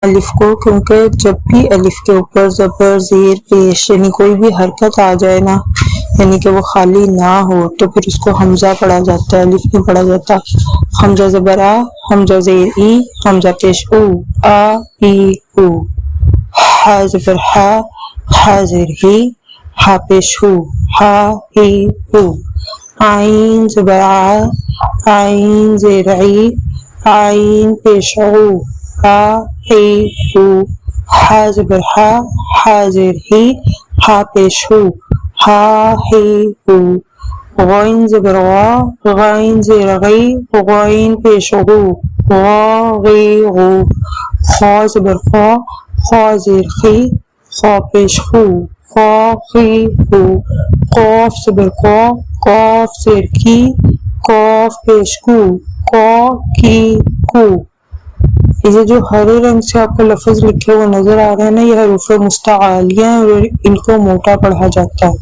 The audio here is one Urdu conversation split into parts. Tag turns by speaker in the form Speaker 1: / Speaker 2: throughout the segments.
Speaker 1: الف کو، کیونکہ جب بھی الف کے اوپر زبر زیر پیش یعنی کوئی بھی حرکت آ جائے نا، یعنی کہ وہ خالی نہ ہو، تو پھر اس کو حمزہ پڑھا جاتا ہے، الف نہیں پڑھا جاتا۔ حمزہ زبر آ، حمزہ زیر ای، حمزہ پیش او، آ ای او۔ ہا زبر ہا، ہا زیر ہی، ہا پیش ہو، ہا ہی ہو۔ عین زبر آ، عین زیر عی، عین پیش عو، آ ہی ہو۔ ہا زبر ہا، ہا زیر ہی، ہا پیش ہو، ہا ہی ہو۔ غین زبر غا، غین زیر غی، غین پیش غو، غا غی غو۔ خا زبر خا، خا زیر خی، خا پیش خو، خا خی خو۔ قاف زبر قا، قاف زیر کی، قاف پیش کو، قا کی کو۔ یہ جو ہرے رنگ سے آپ کو لفظ لکھے ہوئے نظر آ رہے ہیں نا، یہ حروف مستعالیہ ہیں اور ان کو موٹا پڑھا جاتا ہے۔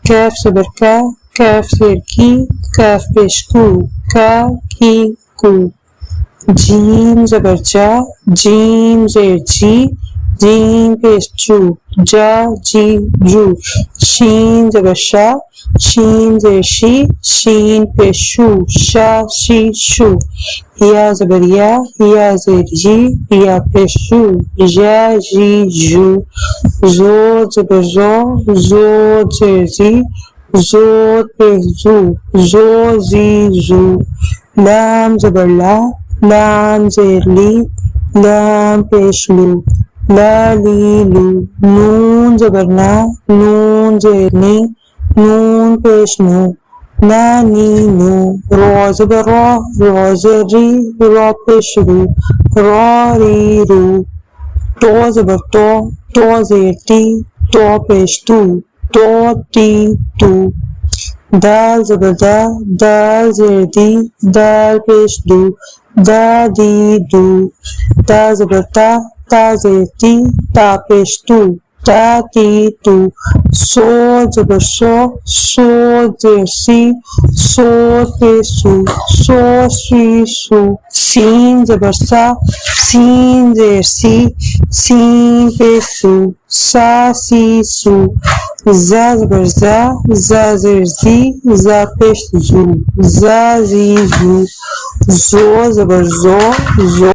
Speaker 1: کیف زبر کا، کیف زیر کی، کیف پیش کو، کا کی کو۔ جیم زبر جا، جیم زیر جی، جیم پیش جو، جا جی جو۔ شین زبر شا، شین زیر شی، شین پیش شو، شا شی شو۔ یا زبر یا، یا زیر جی، یا پیش شو، یا جی جو۔ زو زبر زو، زو زیر زی، زو پیش زو، زو زی زو۔ لام زبر لا، لام زیر لی، لام پیش لو، لا لی لو۔ نون زبر نا، نون زیر نی، نون پیش نو، نا نی نو۔ را زبر را، را زیر ری، را پیش رو، را ری رو۔ تو زبر تو، تو زیر تی، تو پیش تو، تو تی تو۔ دال زبر دا، دال زیر دی، دال پیش دو، دا دی دو۔ تا زبر تا، تا زیر تی، تا پیش تو، تا تی تو۔ سو زبر سو، سو زیر سی، سو پیش سو، سو سی سو۔ سین زبر سا، سین زیر سی، سین پیش سو، سا سی سو۔ زا زبر زا، زا زیر زی، زا پیش زو، زا زی زو۔ زو زبر زو، زو